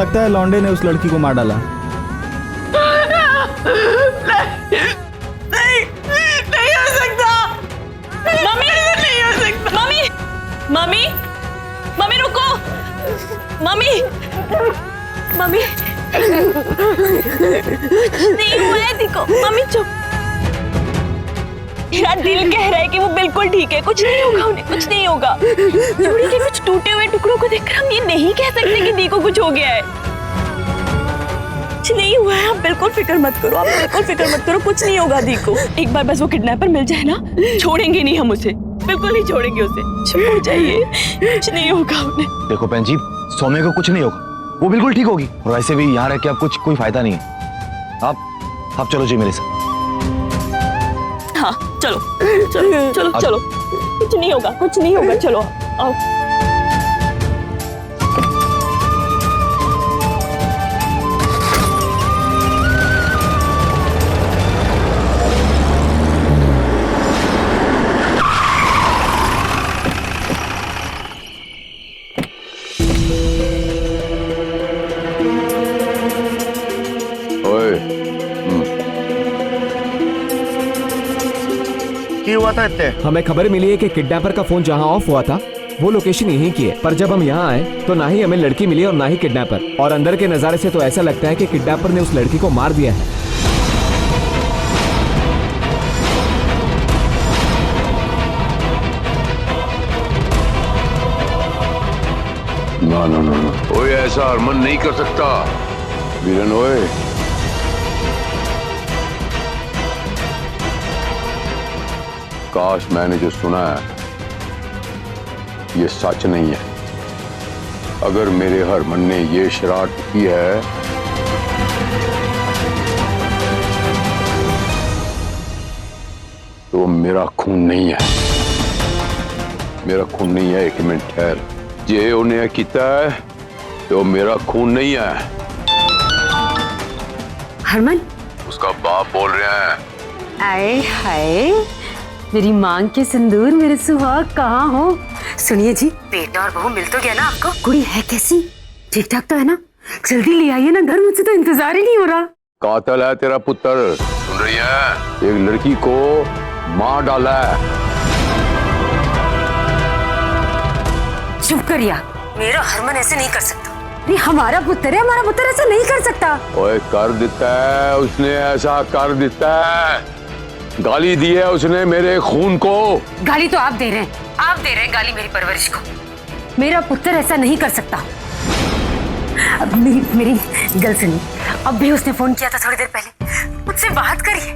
लगता है लौंडे ने उस लड़की को मार डाला। नहीं हो सकता। मम्मी नहीं हो सकता। मम्मी मम्मी मम्मी रुको। मम्मी मम्मी नहीं हुआ है, देखो मम्मी चुप। मेरा दिल कह रहा है कि वो बिल्कुल ठीक है, कुछ नहीं होगा उन्हें, कुछ नहीं होगा। चूड़ी के कुछ टूटे हुए टुकड़ों को देखकर हम ये नहीं कह सकते कि दी को कुछ हो गया है। कुछ नहीं हुआ है, आप बिल्कुल फिक्र मत करो, आप बिल्कुल फिक्र मत करो, कुछ नहीं होगा दी को। एक बार बस वो किडनैपर मिल जाए ना, छोड़ेंगे नहीं हम उसे, बिल्कुल नहीं छोड़ेंगे उसे। चुप हो जाइए, कुछ नहीं होगा उन्हें। देखो बहन जी, सौम्य को कुछ नहीं होगा, वो बिल्कुल ठीक होगी। और वैसे भी यहाँ रह के अब कुछ कोई फायदा नहीं है। आप चलो जी मेरे साथ। हाँ चलो चलो चलो चलो, कुछ नहीं होगा, कुछ नहीं होगा, चलो आओ। हुआ था इतने? हमें खबर मिली है कि किडनैपर का फोन जहां ऑफ हुआ था वो लोकेशन यहीं की है, पर जब हम यहाँ आए तो ना ही हमें लड़की मिली और ना ही किडनैपर। और अंदर के नजारे से तो ऐसा लगता है कि किडनैपर ने उस लड़की को मार दिया है। ना ना ना ना, ओए ऐसा हरमन नहीं कर सकता वीरन। ओए काश मैंने जो सुना है ये सच नहीं है। अगर मेरे हरमन ने ये शरारत की है तो मेरा खून नहीं है, मेरा खून नहीं है। एक मिनट ठहर, जे उन्हें किया है तो मेरा खून नहीं है। हरमन, उसका बाप बोल रहे हैं। आए हाय, मेरी मांग के सिंदूर, मेरे सुहाग कहाँ हो? सुनिए जी, बेटा और बहू मिल तो गया ना आपको? कुड़ी है कैसी? ठीक ठाक तो है ना? जल्दी ले आइए ना घर, मुझसे तो इंतजार ही नहीं हो रहा। कातिल है तेरा पुत्र, सुन रही है? एक लड़की को मार डाला है। चुप करिए, मेरा हरमन ऐसे नहीं कर सकता। नहीं, हमारा पुत्र है, हमारा पुत्र ऐसा नहीं कर सकता। ओए कर देता है उसने, ऐसा कर देता है। गाली दी है उसने मेरे खून को। गाली तो आप दे रहे हैं, आप दे रहे हैं गाली मेरी परवरिश को। मेरा पुत्र ऐसा नहीं कर सकता। अब मेरी गल सुनिए, अब भी उसने फोन किया था थोड़ी देर पहले, मुझसे बात करिए।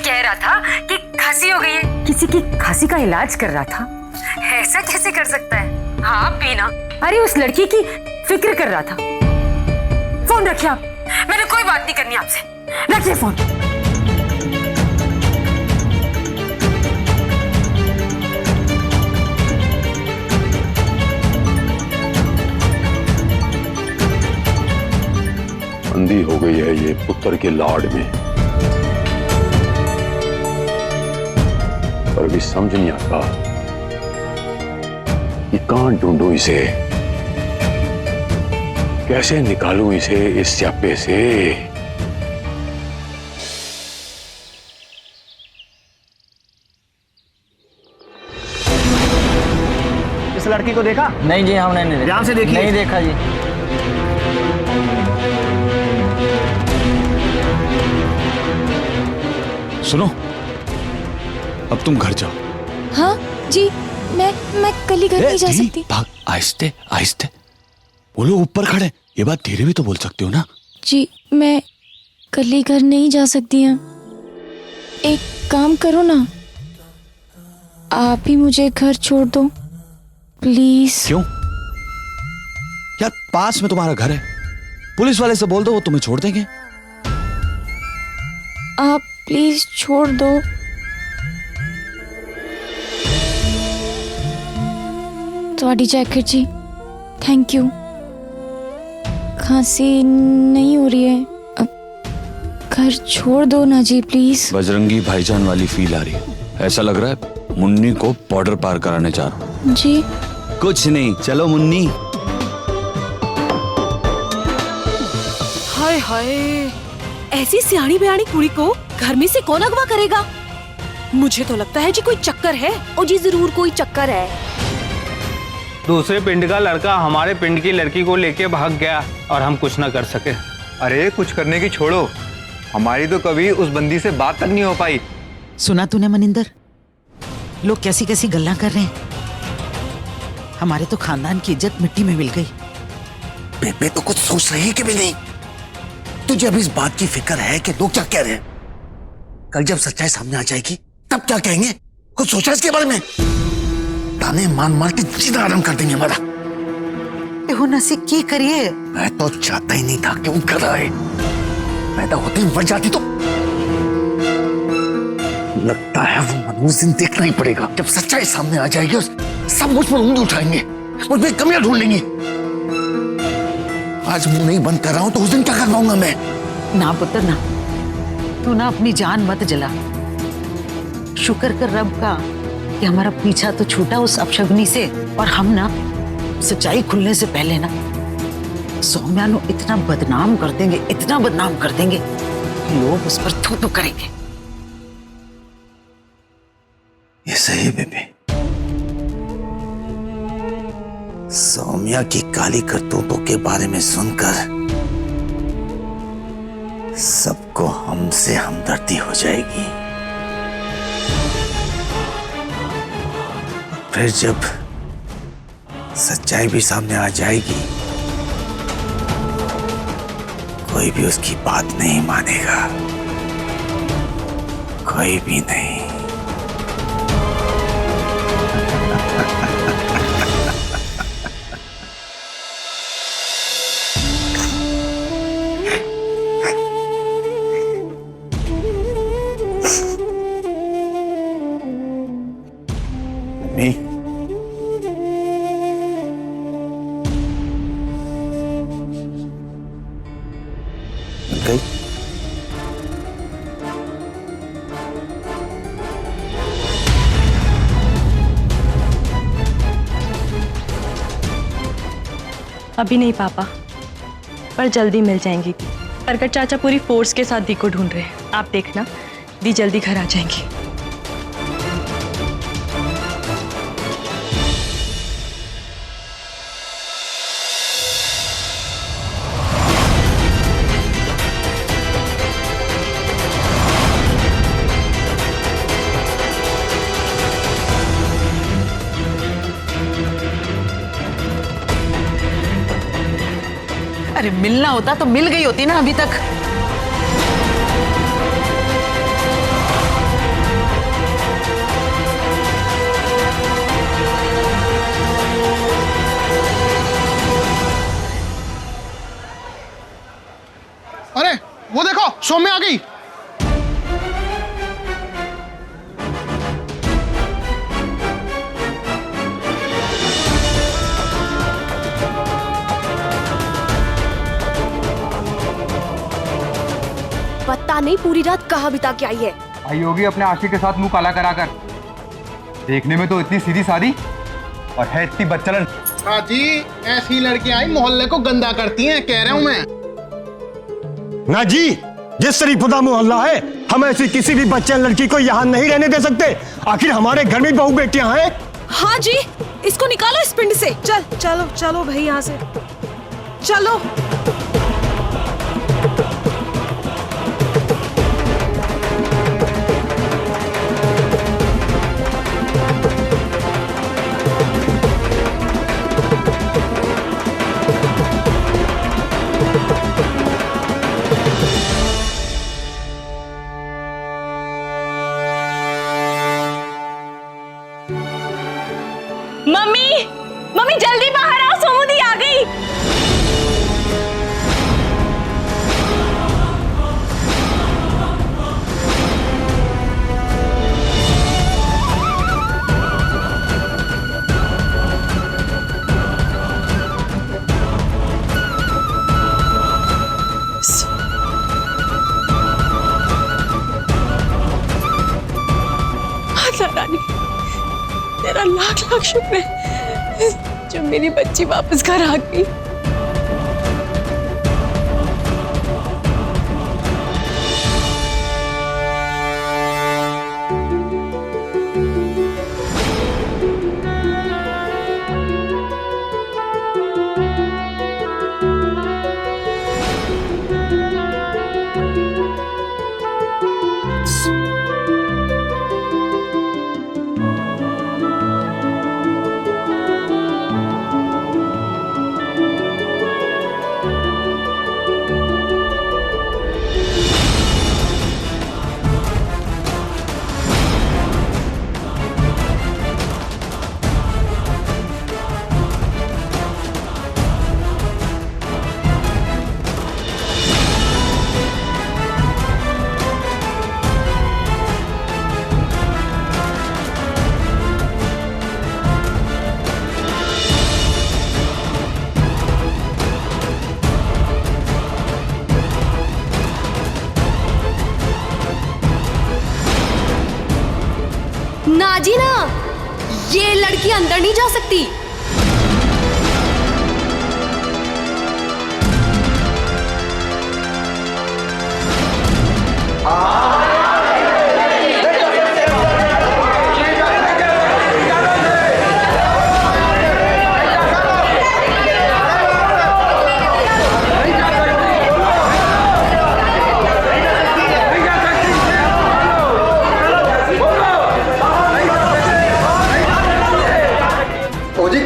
कह रहा था कि खांसी हो गई है, किसी की खांसी का इलाज कर रहा था। ऐसा कैसे कर सकता है? हाँ पीना, अरे उस लड़की की फिक्र कर रहा था। फोन रखिए आप, मैंने कोई बात नहीं करनी आपसे, रखिए फोन। अंधी हो गई है ये पुत्र के लाड में, पर अभी समझ नहीं आता कि कहां ढूंढूं इसे, कैसे निकालूं इसे इस स्यापे से। इस लड़की को देखा? नहीं जी, हमने नहीं देखा। ध्यान से देखिए। नहीं देखा जी। सुनो, अब तुम घर जाओ। हाँ जी, मैं कल ही घर नहीं जा सकती। भाग, आहिस्ते आहिस्ते। वो लोग ऊपर खड़े, ये बात धीरे भी तो बोल सकते हो ना। जी, मैं कल ही घर नहीं जा सकती हैं। एक काम करो ना, आप ही मुझे घर छोड़ दो प्लीज। क्यों यार, पास में तुम्हारा घर है, पुलिस वाले से बोल दो, वो तुम्हें छोड़ देंगे। आप प्लीज छोड़ दो। ਤੁਹਾਡੀ जैकेट जी, थैंक यू। खांसी नहीं हो रही है, अब घर छोड़ दो ना जी प्लीज। बजरंगी भाईजान वाली फील आ रही है। ऐसा लग रहा है मुन्नी को बॉर्डर पार कराने जा रहा हूं। जी कुछ नहीं, चलो मुन्नी। ऐसी सियाणी बियाणी कुड़ी को घर में से कौन अगवा करेगा? मुझे तो लगता है जी कोई चक्कर है। ओ जी जरूर कोई चक्कर है। दूसरे पिंड का लड़का हमारे पिंड की लड़की को लेके भाग गया और हम कुछ ना कर सके। अरे कुछ करने की छोड़ो, हमारी तो कभी उस बंदी से बात तक नहीं हो पाई। सुना तूने मनिंदर, लोग कैसी कैसी गल्ला कर रहे हैं। हमारे तो खानदान की इज्जत मिट्टी में मिल गई। बेबे तो कुछ सोच रही है कि भी नहीं? तुझे अभी इस बात की फिक्र है कि लोग क्या कह रहे हैं? कल जब सच्चाई सामने आ जाएगी तब क्या कहेंगे? कुछ सोचा इसके बारे में? ताने मार मार के जीना आराम कर देंगे हमारा। नसीब की करिए। मैं तो चाहता ही नहीं था कि वो घर आए। पैदा होते ही मर जाती तो। लगता है वो मनोज दिन देखना ही पड़ेगा। जब सच्चाई सामने आ जाएगी सब मुझ पर उंगली उठाएंगे, मुझ पर कमियां ढूंढ लेंगी। आज मुंह नहीं बंद कर रहा हूं तो उस दिन क्या कर पाऊंगा मैं? ना पुत्र ना, तू ना अपनी जान मत जला। शुक्र कर रब का कि हमारा पीछा तो छूटा उस अपशगुनी से, और हम ना सच्चाई खुलने से पहले ना सौम्या नु इतना बदनाम कर देंगे, इतना बदनाम कर देंगे कि लोग उस पर थू थू करेंगे। ये सही बेबी। सौम्या की काली करतूतों के बारे में सुनकर सबको हमसे हमदर्दी हो जाएगी। फिर जब सच्चाई भी सामने आ जाएगी कोई भी उसकी बात नहीं मानेगा, कोई भी नहीं। गई अभी नहीं पापा, पर जल्दी मिल जाएंगी। प्रकट चाचा पूरी फोर्स के साथ दी को ढूंढ रहे हैं। आप देखना दी जल्दी घर आ जाएंगी। अरे मिलना होता तो मिल गई होती ना अभी तक। अरे वो देखो सौम्या आ गई। पता नहीं पूरी रात कहाँ बिता के आई है। आई होगी अपने आशिक के साथ मुंह काला कराकर। देखने में तो इतनी सीधी सादी और है इतनी बच्चलन। हाँ जी, ऐसी लड़कियां आई मोहल्ले को गंदा करती हैं, कह रहा हूं मैं। ना जी, जिस शरीफुदा मोहल्ला है, हम ऐसी किसी भी बच्चे लड़की को यहाँ नहीं रहने दे सकते। आखिर हमारे घर में बहू बेटियां हैं। हाँ जी, इसको निकालो इस पिंड से। चलो चलो भाई यहाँ से चलो। मम्मी, मम्मी जल्दी बाहर आओ, सोमू दी आ गई। माता रानी, तेरा लाख लाख शुक्र है जो मेरी बच्ची वापस घर आ गई। ना जी ना, ये लड़की अंदर नहीं जा सकती।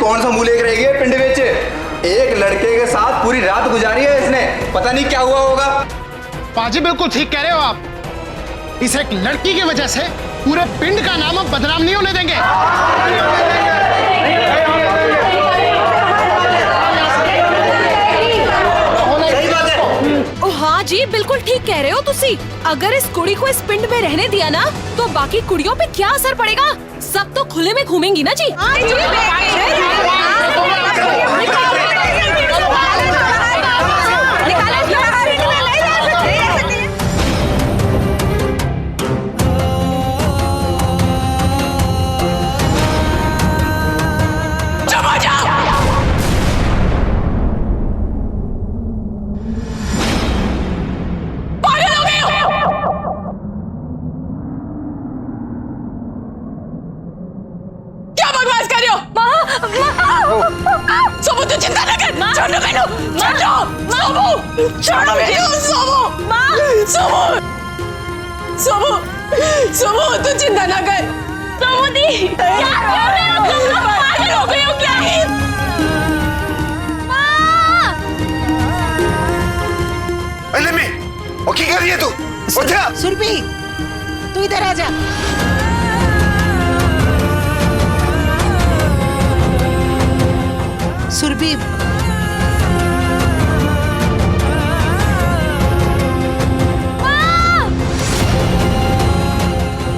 कौन सा मुंह लेकर रह गया पिंड बेच? एक लड़के के साथ पूरी रात गुजारी है इसने, पता नहीं क्या हुआ होगा। पाजी बिल्कुल ठीक कह रहे हो आप। इस एक लड़की की वजह से पूरे पिंड का नाम अब बदनाम नहीं होने देंगे। ओ हाँ जी, बिल्कुल ठीक कह रहे हो तुसी। अगर इस कुड़ी को इस पिंड में रहने दिया ना, तो बाकी कुड़ियों पे क्या असर पड़ेगा? सब तो खुले में घूमेंगी ना जी। सोमू तू चिंता न कर, छोड़ो मैनू, छोड़ो, सोमू, छोड़ो मैनू, सोमू, सोमू, सोमू, सोमू तू चिंता न कर। सोमू दी, क्या कर रहे हो तुम? पागल हो गए हो क्या? अरे मैं, वो क्या कर रही है तू? उठ जा। सुरभि, तू इधर आ जा। सुरभि,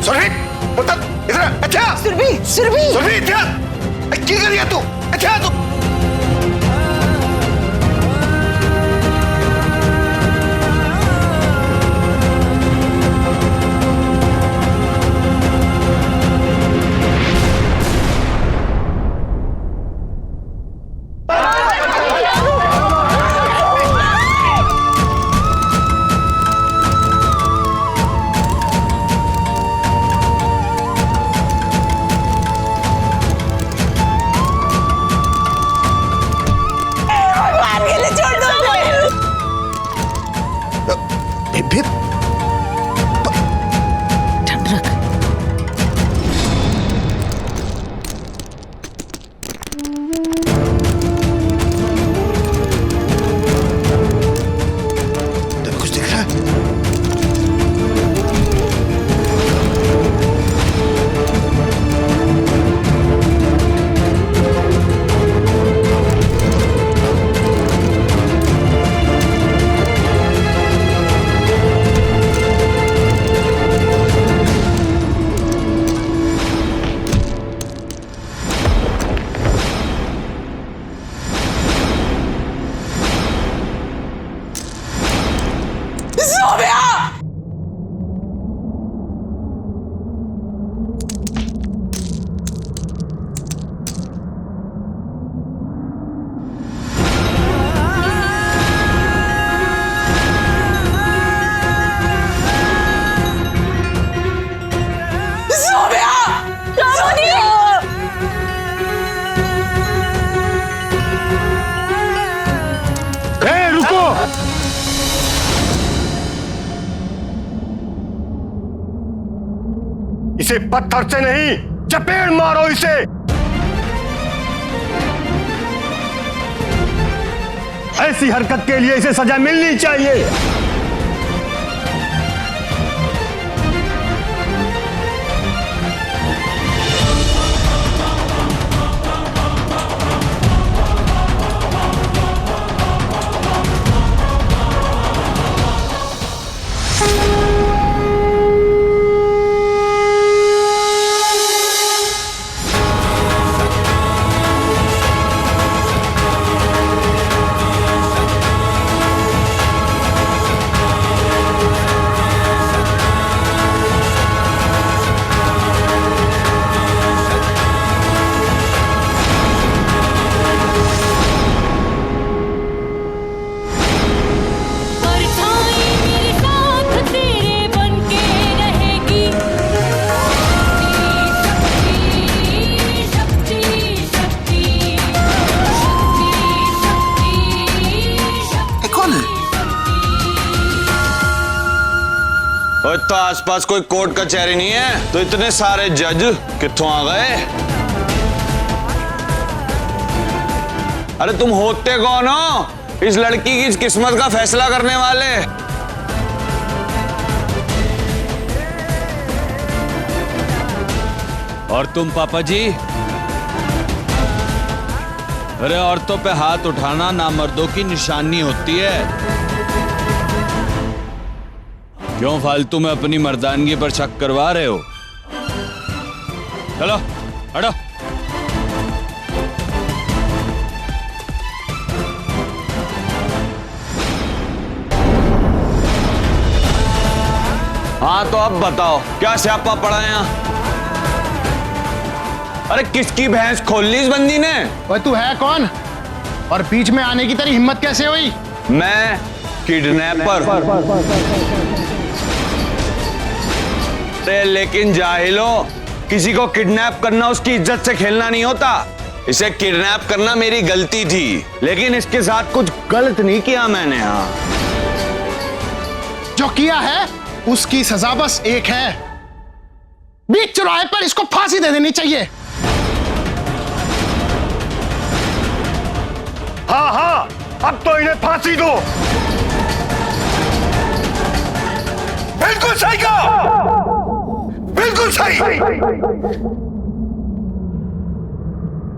सुरभि, उतर, इधर, अच्छा। सुरभि, सुरभि, सुरभि, क्या? क्या कर रही है तू? अच्छा तू। इसे पत्थर से नहीं, चपेट मारो इसे। ऐसी हरकत के लिए इसे सजा मिलनी चाहिए। और तो आसपास कोई कोर्ट कचहरी नहीं है तो इतने सारे जज कित्थों आ गए? अरे तुम होते कौन हो इस लड़की की इस किस्मत का फैसला करने वाले? और तुम पापा जी? अरे औरतों पे हाथ उठाना नामर्दों की निशानी होती है। क्यों फालतू में अपनी मर्दानगी पर शक करवा रहे हो? चलो हटो। हाँ तो अब बताओ क्या स्यापा पड़ा है यहाँ? अरे किसकी भैंस खोल ली इस बंदी ने? ओए तू है कौन और बीच में आने की तेरी हिम्मत कैसे हुई? मैं किडनैपर। लेकिन जाहिलो, किसी को किडनैप करना उसकी इज्जत से खेलना नहीं होता। इसे किडनैप करना मेरी गलती थी, लेकिन इसके साथ कुछ गलत नहीं किया मैंने। हाँ जो किया है उसकी सजा बस एक है, बीच चौराहे पर इसको फांसी दे देनी चाहिए। हाँ हाँ, अब तो इन्हें फांसी दो। बिल्कुल सही कहा, बिल्कुल सही,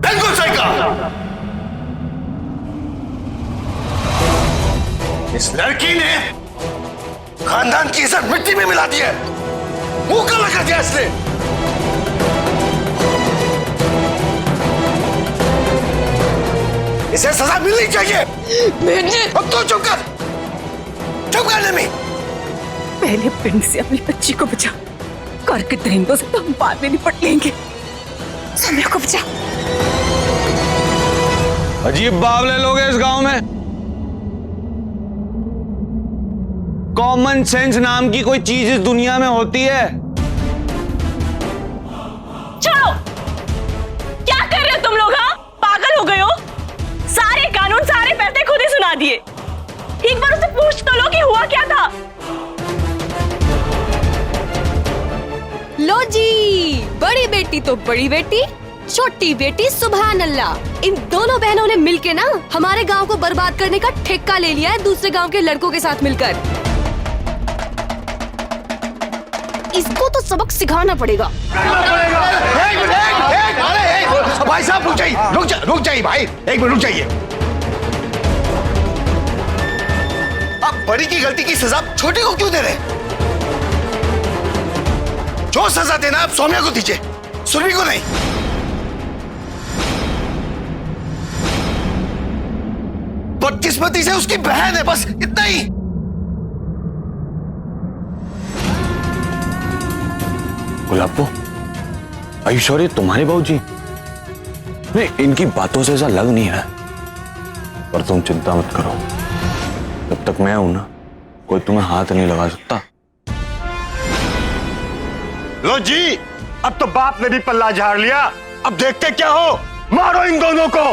बिल्कुल सही कहा। इस लड़की ने खानदान की इज्जत मिट्टी में मिला दी है, मुंह काला कर दिया इसने। इसे सजा मिलनी चाहिए। अब तो चुप कर, चुप कर नमी। पहले पिंड से अपनी बच्ची को बचा, करके दरिंदों से तो हम बाद में निपट लेंगे। सौम्या को बचा। अजीब बावले लोग हैं इस गांव में। कॉमन सेंस नाम की कोई चीज इस दुनिया में होती है? छोड़ो, क्या कर रहे हो तुम लोग? हाँ, पागल हो गए हो? सारे कानून सारे पैसे खुद ही सुना दिए। एक बार उसे पूछ तो लो कि हुआ क्या था। लो जी, बड़ी बेटी तो बड़ी बेटी, छोटी बेटी सुभान अल्लाह। इन दोनों बहनों ने मिलके ना हमारे गांव को बर्बाद करने का ठेका ले लिया है दूसरे गांव के लड़कों के साथ मिलकर। इसको तो सबक सिखाना पड़ेगा। भाई साहब रुक जाइए, रुक जाइए भाई, एक मिनट रुक जाइए। आप बड़ी की गलती की सजा छोटे को क्यों दे रहे? जो सजा देना आप सौम्या को दीजिए, सुरभि को नहीं। बदकिस्मती से उसकी बहन है, बस इतना ही। गुलाबो, आयुष्वरी तुम्हारी बहू जी? नहीं, इनकी बातों से ऐसा लग नहीं रहा, पर तुम चिंता मत करो। जब तक मैं हूं ना, कोई तुम्हें हाथ नहीं लगा सकता। लो जी, अब तो बाप ने भी पल्ला झाड़ लिया। अब देखते क्या हो, मारो इन दोनों को।